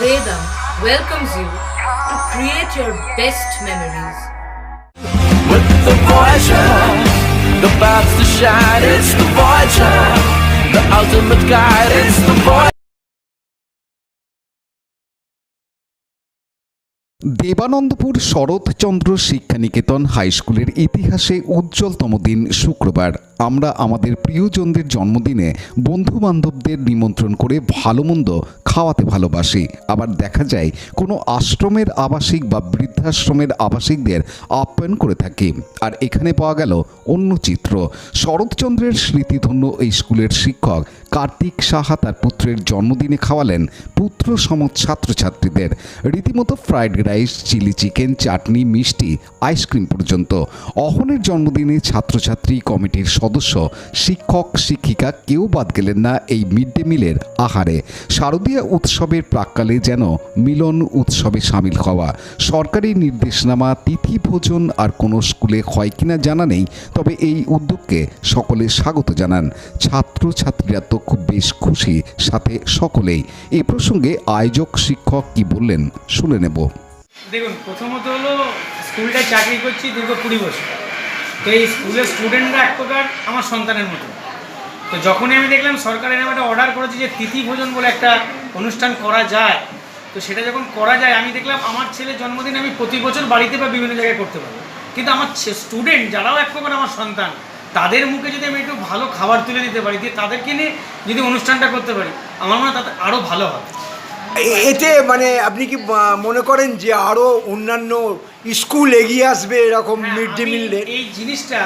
Vedam welcomes you to create your best memories. With the Voyager, the paths to shine, it's the Voyager, the ultimate guide, it's the Voyager. Debanandapur Sharatchandra Shikshaniketan high স্কুলের ইতিহাসে উজ্জ্বলতম দিন শুক্রবার। আমরা আমাদের প্রিয়জনদের জন্মদিনে বন্ধুবান্ধবদের নিমন্ত্রণ করে ভালো মন্দ খাওয়াতে ভালোবাসি। আবার দেখা যায় কোনো আশ্রমের আবাসিক বা বৃদ্ধাশ্রমের আবাসিকদের আপ্যায়ন করে থাকি। আর এখানে পাওয়া গেল অন্য চিত্র। শরৎচন্দ্রের স্মৃতিধন্য এই স্কুলের শিক্ষক কার্তিক সাহা তার পুত্রের জন্মদিনে খাওয়ালেন পুত্র সম ছাত্রছাত্রীদের। রীতিমতো ফ্রাইড রাইস, চিলি চিকেন, চাটনি, মিষ্টি, আইসক্রিম পর্যন্ত। অহনের জন্মদিনে ছাত্রছাত্রী কমিটির সদস্য, শিক্ষক, শিক্ষিকা কেউ বাদ গেলেন না এই মিড ডে মিলের আহারে। শারদীয়া উৎসবের প্রাক্কালে যেন মিলন উৎসবে সামিল হওয়া। সরকারি নির্দেশনামা তিথি ভোজন আর কোনো স্কুলে হয় কিনা জানা নেই, তবে এই উদ্যোগকে সকলে স্বাগত জানান। ছাত্রছাত্রীরা তো খুব বেশ খুশি, সাথে সকলেই। এ প্রসঙ্গে আয়োজক শিক্ষক কি বললেন শুনে নেব। দেখুন, প্রথমত হলো স্কুলটায় চাকরি করছি দীর্ঘ 20 বছর। তো এই স্কুলের স্টুডেন্টরা এক প্রকার আমার সন্তানের মতো। তো যখনই আমি দেখলাম সরকার এরকম একটা অর্ডার করেছে যে তিথি ভোজন বলে একটা অনুষ্ঠান করা যায়, তো সেটা যখন করা যায় আমি দেখলাম আমার ছেলের জন্মদিন আমি প্রতি বছর বাড়িতে বা বিভিন্ন জায়গায় করতে পারবো, কিন্তু আমার স্টুডেন্ট যারাও এক প্রকার আমার সন্তান, তাদের মুখে যদি আমি একটু ভালো খাবার তুলে দিতে পারি, দিয়ে তাদেরকে নিয়ে যদি অনুষ্ঠানটা করতে পারি, আমার মনে হয় তাতে আরও ভালো হবে। এতে মানে আপনি কি মনে করেন যে আরও অন্যান্য স্কুল এগিয়ে আসবে এরকম মিড ডে মিলের? এই জিনিসটা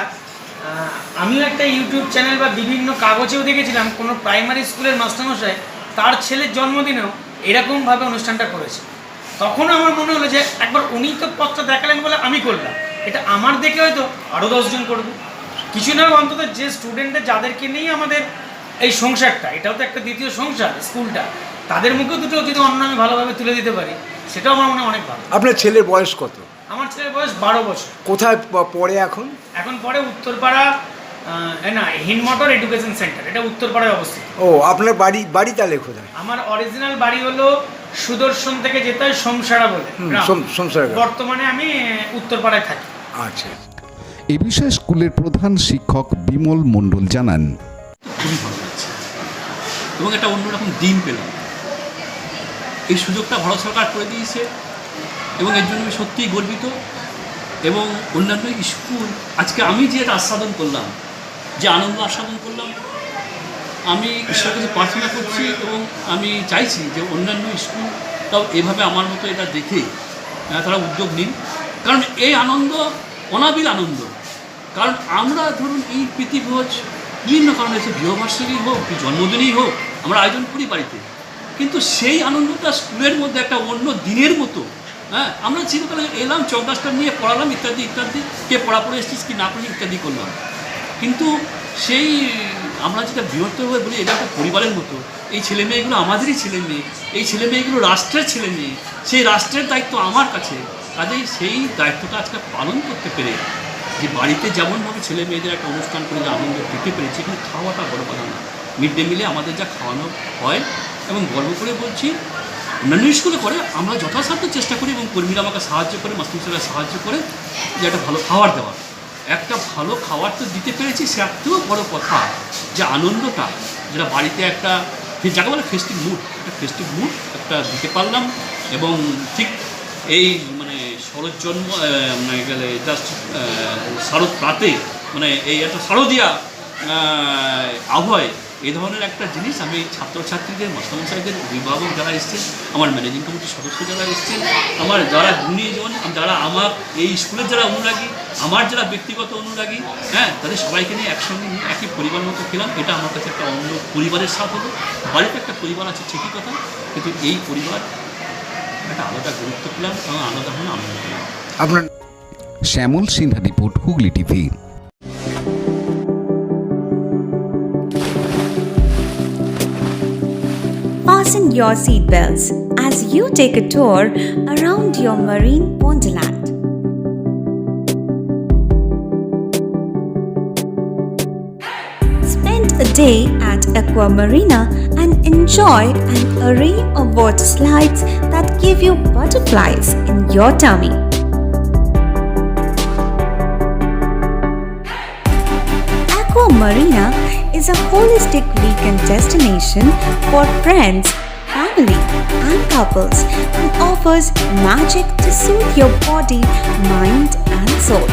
আমিও একটা ইউটিউব চ্যানেল বা বিভিন্ন কাগজেও দেখেছিলাম, কোনো প্রাইমারি স্কুলের মাস্টারমশাই তার ছেলের জন্মদিনেও এরকমভাবে অনুষ্ঠানটা করেছে। তখন আমার মনে হলো যে একবার উনি তো পথটা দেখালেন বলে আমি করলাম, এটা আমার দেখে হয়তো আরও 10 জন করবে। কিছু না অন্তত যে স্টুডেন্টদের যাদেরকে নিয়েই আমাদের এই সংসারটা, এটাও তো একটা দ্বিতীয় সংসার স্কুলটা, তাদের মুখেও দুটো যদি অন্য আমি ভালোভাবে তুলে দিতে পারি, সেটাও আমার মনে হয় অনেক ভালো। আপনার ছেলের বয়স কত? আমার ছেলের বয়স 12 বছর। কোথায় পড়ে এখন? এখন পরে উত্তরপাড়া, না হিনমটর এডুকেশন সেন্টার, এটা উত্তরপাড়ায় অবস্থিত। ও, আপনার বাড়ি তাহলে কোথায়? আমার অরিজিনাল বাড়ি হলো সুদর্শন থেকে যেতে হয় সোমসারা বলে, বর্তমানে আমি উত্তরপাড়ায় থাকি। আচ্ছা। এ বিষয়ে স্কুলের প্রধান শিক্ষক বিমল মণ্ডল জানান, খুবই ভালো লাগছে এবং একটা অন্যরকম দিন পেলাম। এই সুযোগটা ভারত সরকার করে দিয়েছে এবং এর জন্য আমি সত্যিই গর্বিত। এবং অন্যান্য স্কুল, আজকে আমি যে আস্বাদন করলাম, যে আনন্দ আস্বাদন করলাম, আমি ঈশ্বরের কাছে প্রার্থনা করছি এবং আমি চাইছি যে অন্যান্য স্কুলটাও এভাবে আমার মতো এটা দেখে তারা উদ্যোগ নিন। কারণ এই আনন্দ অনাবিল আনন্দ। কারণ আমরা ধরুন এই প্রীতিভোজ বিভিন্ন কারণে, সে বিবাহবার্ষিকী হোক কি জন্মদিনই হোক, আমরা আয়োজন করি বাড়িতে, কিন্তু সেই আনন্দটা স্কুলের মধ্যে একটা অন্য দিনের মতো। হ্যাঁ, আমরা চিরকালে এলাম, চক ডাস্টার নিয়ে পড়ালাম, ইত্যাদি ইত্যাদি, কে পড়া পড়ে এসেছিস কি না পড়ে ইত্যাদি করলাম, কিন্তু সেই আমরা যেটা বৃহত্তরভাবে বলি এটা একটা পরিবারের মতো। এই ছেলে মেয়েগুলো আমাদেরই ছেলে মেয়ে, এই ছেলে মেয়েগুলো রাষ্ট্রের ছেলে মেয়ে, সেই রাষ্ট্রের দায়িত্ব আমার কাছে। কাজেই সেই দায়িত্বটা আজকে পালন করতে পেরে, যে বাড়িতে যেমনভাবে ছেলে মেয়েদের একটা অনুষ্ঠান করে যে আনন্দ দিতে পেরেছি, এখানে খাওয়াটা বড় কথা না। মিড ডে মিলে আমাদের যা খাওয়ানো হয়, এবং গর্ব করে বলছি অন্যান্য স্কুলে করে, আমরা যথাসাধ্য চেষ্টা করি এবং কর্মীরা আমাকে সাহায্য করে, মাস্টারমশাইরা সাহায্য করে যে একটা ভালো খাবার দেওয়া। একটা ভালো খাবার তো দিতে পেরেছি, সে একটাও বড় কথা যে আনন্দটা, যেটা বাড়িতে একটা যাকে বলে ফেস্টিভ মুড, একটা ফেস্টিভ মুড একটা দিতে পারলাম। এবং ঠিক এই মানে শরৎ জন্ম মানে গেলে জাস্ট শারদ প্রাতে, মানে এই একটা শারদীয়া আবহাওয়ায় এই ধরনের একটা জিনিস আমি ছাত্রছাত্রীদের, মাস্টারমশাইদের, অভিভাবক যারা এসছেন, আমার ম্যানেজিং কমিটির সদস্য যারা এসছেন, আমার যারা গুণীজন, যারা আমার এই স্কুলের যারা অনুরাগী, আমার যারা ব্যক্তিগত অনুরাগী, হ্যাঁ, তাদের সবাইকে নিয়ে একসঙ্গে নিয়ে একই পরিবার মতো খেলাম। এটা আমার কাছে একটা অন্য পরিবারের সাথ হলো। বাড়িতে একটা পরিবার আছে ঠিকই কথা, কিন্তু এই পরিবার একটা আলাদা গুরুত্ব পেলাম এবং আলাদা হলো আনন্দ পেলাম। আপনার Shyamal Sinha report, Hooghly TV. Fasten your seatbelts as you take a tour around your marine wonderland. Spend a day at Aqua Marina and enjoy an array of water slides that give you butterflies in your tummy. Aqua Marina is a holistic weekend destination for friends, family, and couples and offers magic to soothe your body, mind, and soul.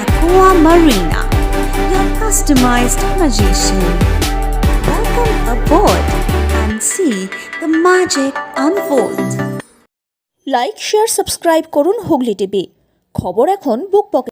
Aqua Marina, your customized magician. Welcome aboard and see the magic unfold. Like share subscribe করুন Hooghly TV. খবর এখন বুক pocket.